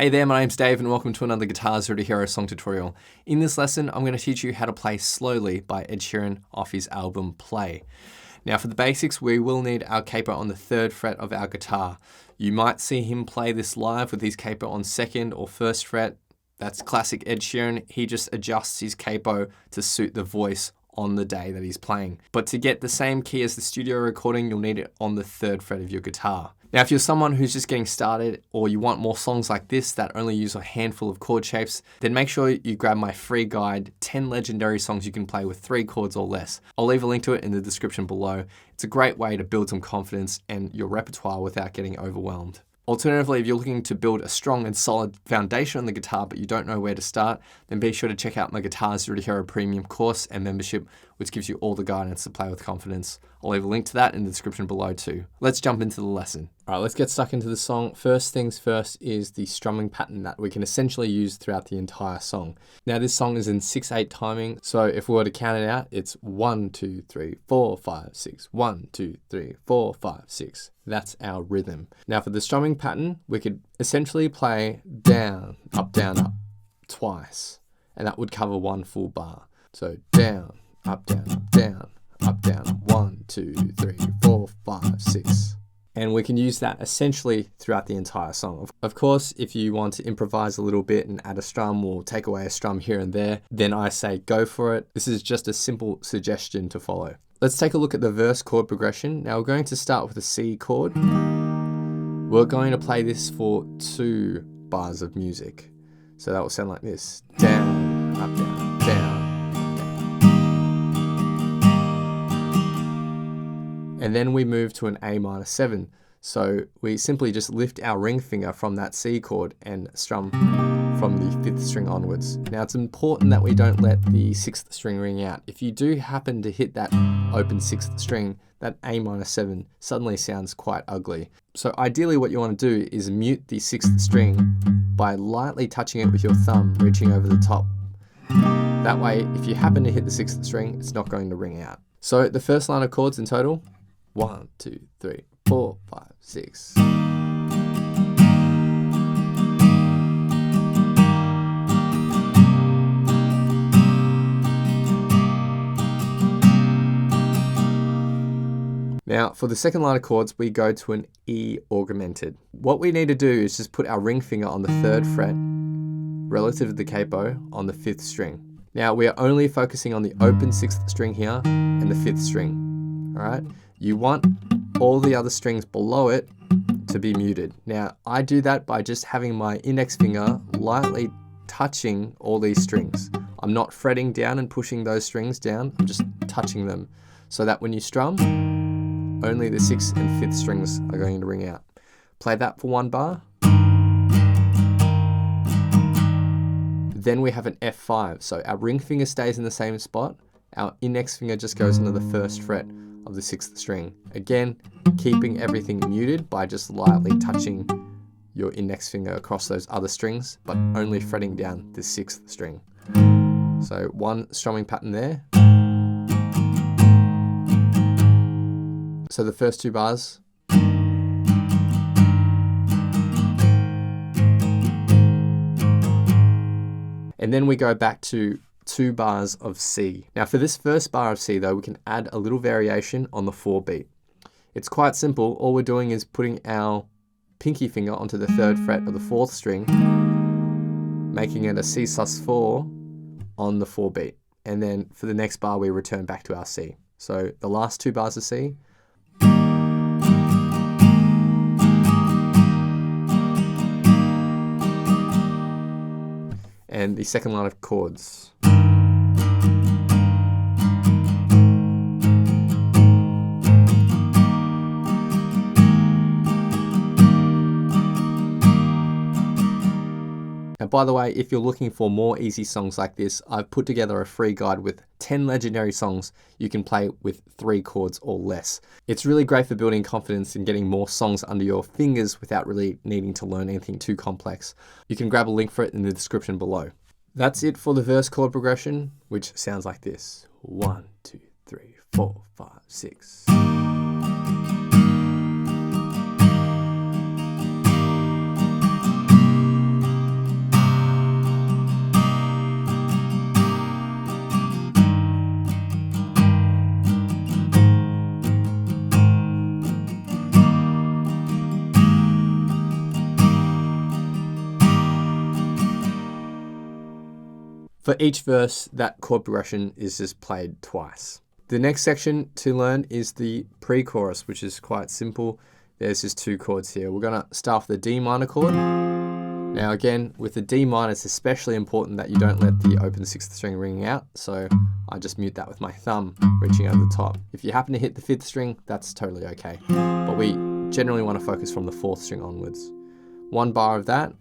Hey there, my name's Dave and welcome to another Guitars Root to Hero song tutorial. In this lesson, I'm going to teach you how to play Slowly by Ed Sheeran off his album Play. Now for the basics, we will need our capo on the 3rd fret of our guitar. You might see him play this live with his capo on 2nd or 1st fret. That's classic Ed Sheeran. He just adjusts his capo to suit the voice on the day that he's playing. But to get the same key as the studio recording, you'll need it on the 3rd fret of your guitar. Now, if you're someone who's just getting started or you want more songs like this that only use a handful of chord shapes, then make sure you grab my free guide, 10 legendary songs you can play with 3 chords or less. I'll leave a link to it in the description below. It's a great way to build some confidence and your repertoire without getting overwhelmed. Alternatively, if you're looking to build a strong and solid foundation on the guitar but you don't know where to start, then be sure to check out my Guitars Root to Hero Premium course and membership, which gives you all the guidance to play with confidence. I'll leave a link to that in the description below too. Let's jump into the lesson. All right, let's get stuck into the song. First things first is the strumming pattern that we can essentially use throughout the entire song. Now this song is in 6/8 timing, so if we were to count it out, it's 1, 2, 3, 4, 5, 6, 1, 2, 3, 4, 5, 6. That's our rhythm. Now for the strumming pattern, we could essentially play down, up, twice, and that would cover 1 full bar. So down, up, down, up, down, up, down, 1, 2, 3, 4, 5, 6. And we can use that essentially throughout the entire song. Of course, if you want to improvise a little bit and add a strum or take away a strum here and there, then I say go for it. This is just a simple suggestion to follow. Let's take a look at the verse chord progression. Now we're going to start with a C chord. We're going to play this for 2 bars of music. So that will sound like this. Down, up, down, down. And then we move to an A minor 7. So we simply just lift our ring finger from that C chord and strum from the 5th string onwards. Now it's important that we don't let the 6th string ring out. If you do happen to hit that open 6th string, that A minor 7 suddenly sounds quite ugly. So ideally what you want to do is mute the 6th string by lightly touching it with your thumb, reaching over the top. That way, if you happen to hit the 6th string, it's not going to ring out. So the first line of chords in total, 1, 2, 3, 4, 5, 6. Now, for the second line of chords, we go to an E augmented. What we need to do is just put our ring finger on the 3rd fret relative to the capo on the 5th string. Now, we are only focusing on the open 6th string here and the 5th string, all right? You want all the other strings below it to be muted. Now, I do that by just having my index finger lightly touching all these strings. I'm not fretting down and pushing those strings down, I'm just touching them so that when you strum, only the 6th and 5th strings are going to ring out. Play that for 1 bar. Then we have an F5, so our ring finger stays in the same spot, our index finger just goes into the 1st fret of the 6th string. Again, keeping everything muted by just lightly touching your index finger across those other strings, but only fretting down the 6th string. So 1 strumming pattern there. So the first 2 bars. And then we go back to 2 bars of C. Now for this first bar of C though, we can add a little variation on the 4 beat. It's quite simple. All we're doing is putting our pinky finger onto the 3rd fret of the 4th string, making it a C sus4 on the 4 beat. And then for the next bar, we return back to our C. So the last 2 bars of C. And the second line of chords. Now, by the way, if you're looking for more easy songs like this, I've put together a free guide with 10 legendary songs you can play with 3 chords or less. It's really great for building confidence and getting more songs under your fingers without really needing to learn anything too complex. You can grab a link for it in the description below. That's it for the verse chord progression, which sounds like this. 1, 2, 3, 4, 5, 6. For each verse, that chord progression is just played twice. The next section to learn is the pre-chorus, which is quite simple. There's just 2 chords here. We're going to start with the D minor chord. Now again, with the D minor, it's especially important that you don't let the open 6th string ringing out, so I just mute that with my thumb reaching over the top. If you happen to hit the 5th string, that's totally okay. But we generally want to focus from the 4th string onwards. 1 bar of that,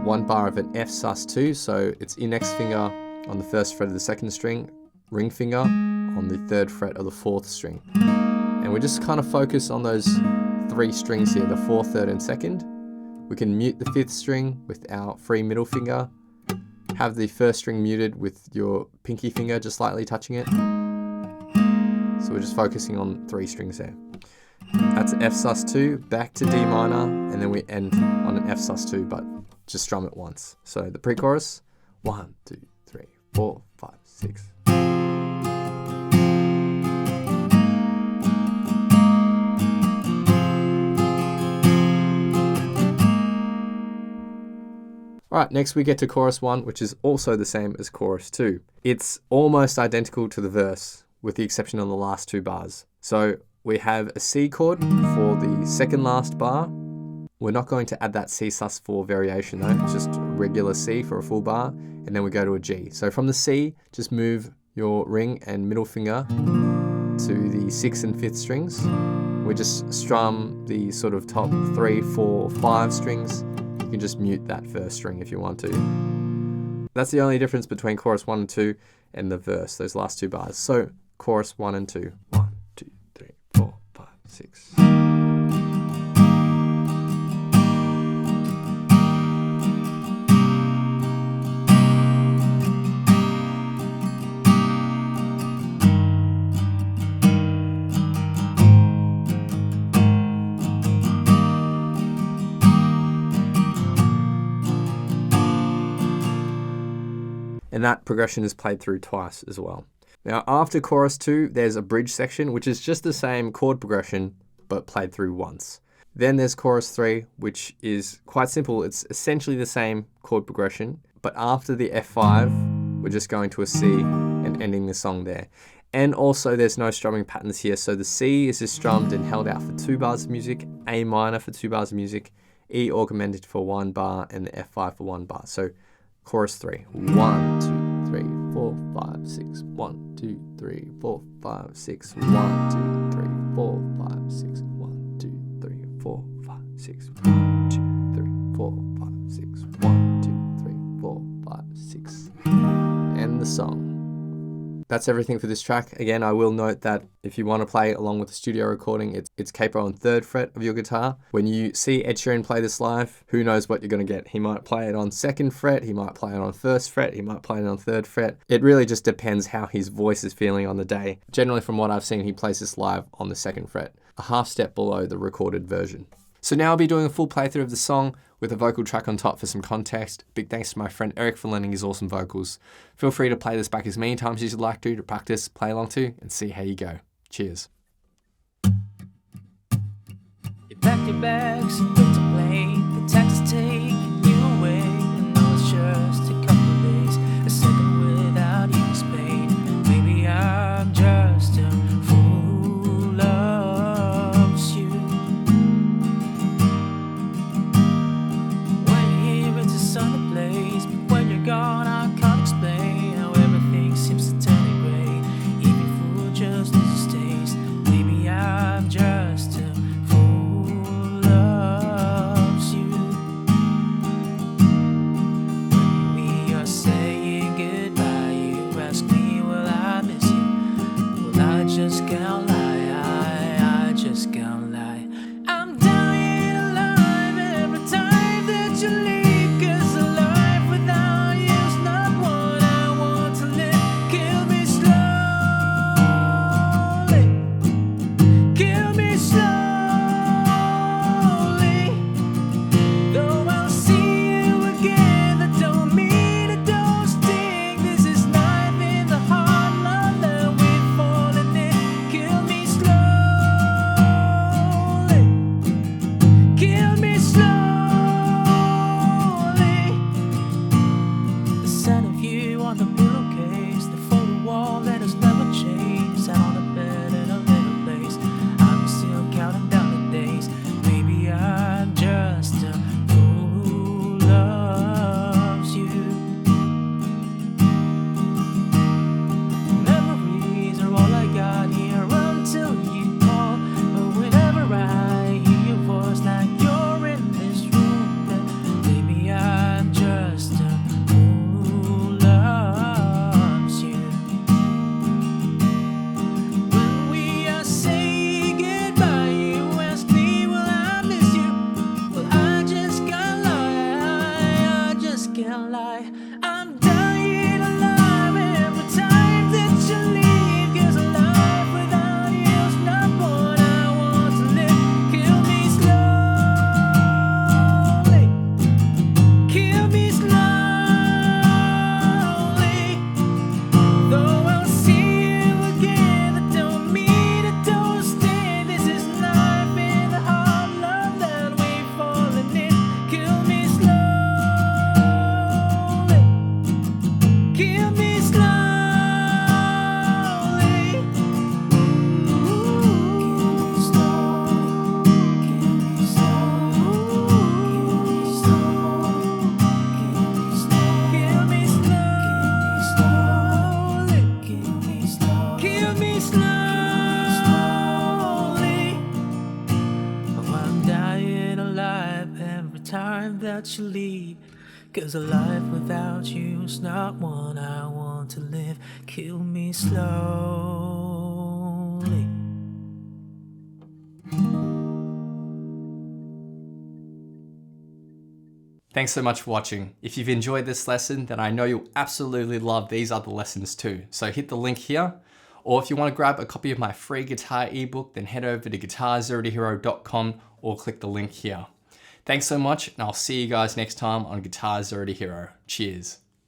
1 bar of an F sus2, so it's index finger on the 1st fret of the 2nd string, ring finger on the 3rd fret of the 4th string. And we just kind of focus on those 3 strings here, the 4th, 3rd, and 2nd. We can mute the 5th string with our free middle finger, have the 1st string muted with your pinky finger just lightly touching it. So we're just focusing on 3 strings there. That's F sus2, back to D minor, and then we end on an F sus2, but just strum it once. So the pre-chorus, 1, 2, 3, 4, 5, 6. Alright, next we get to chorus 1, which is also the same as chorus 2. It's almost identical to the verse, with the exception of the last 2 bars. So we have a C chord for the second last bar. We're not going to add that C sus4 variation though, it's just regular C for a full bar, and then we go to a G. So from the C, just move your ring and middle finger to the 6th and 5th strings. We just strum the sort of top 3, 4, 5 strings. You can just mute that 1st string if you want to. That's the only difference between chorus 1 and 2 and the verse, those last 2 bars. So chorus 1 and 2. 1, 2, 3, 4, 5, 6. And that progression is played through twice as well. Now after chorus 2, there's a bridge section, which is just the same chord progression, but played through once. Then there's chorus 3, which is quite simple. It's essentially the same chord progression, but after the F5, we're just going to a C and ending the song there. And also there's no strumming patterns here, so the C is just strummed and held out for 2 bars of music, A minor for 2 bars of music, E augmented for 1 bar, and the F5 for 1 bar. So chorus 3, 1, 2, 3, 4, 5, 6, 1, 2, 3, 4, 5, 6, 1, 2, 3, 4, 5, 6, 1, 2, 3, 4, 5, 6, 1, 2, 3, 4, 5, 6, 1, 2, 3, 4, 5, 6. And the song. That's everything for this track. Again, I will note that if you want to play along with the studio recording, it's capo on 3rd fret of your guitar. When you see Ed Sheeran play this live, who knows what you're going to get. He might play it on 2nd fret, he might play it on 1st fret, he might play it on 3rd fret. It really just depends how his voice is feeling on the day. Generally, from what I've seen, he plays this live on the 2nd fret, a half step below the recorded version. So now I'll be doing a full playthrough of the song with a vocal track on top for some context. Big thanks to my friend Eric for lending his awesome vocals. Feel free to play this back as many times as you'd like to practice, play along to, and see how you go. Cheers. You pack your bags and went to play. The taxis taking you away. And know it's just a couple of days. A second without you is paid. Maybe I'm just a fool who loves you. When you're here, it's a sunny place. But when you're gone, I can't explain how everything seems to turn gray. Even food just loses taste. Maybe I'm just a fool who loves you. time that you leave. 'Cause a life without you's not one I want to live. Kill me slowly. Thanks so much for watching. If you've enjoyed this lesson, then I know you'll absolutely love these other lessons too. So hit the link here. Or if you want to grab a copy of my free guitar ebook, then head over to guitar0tohero.com or click the link here. Thanks so much, and I'll see you guys next time on Guitar Zero to Hero. Cheers.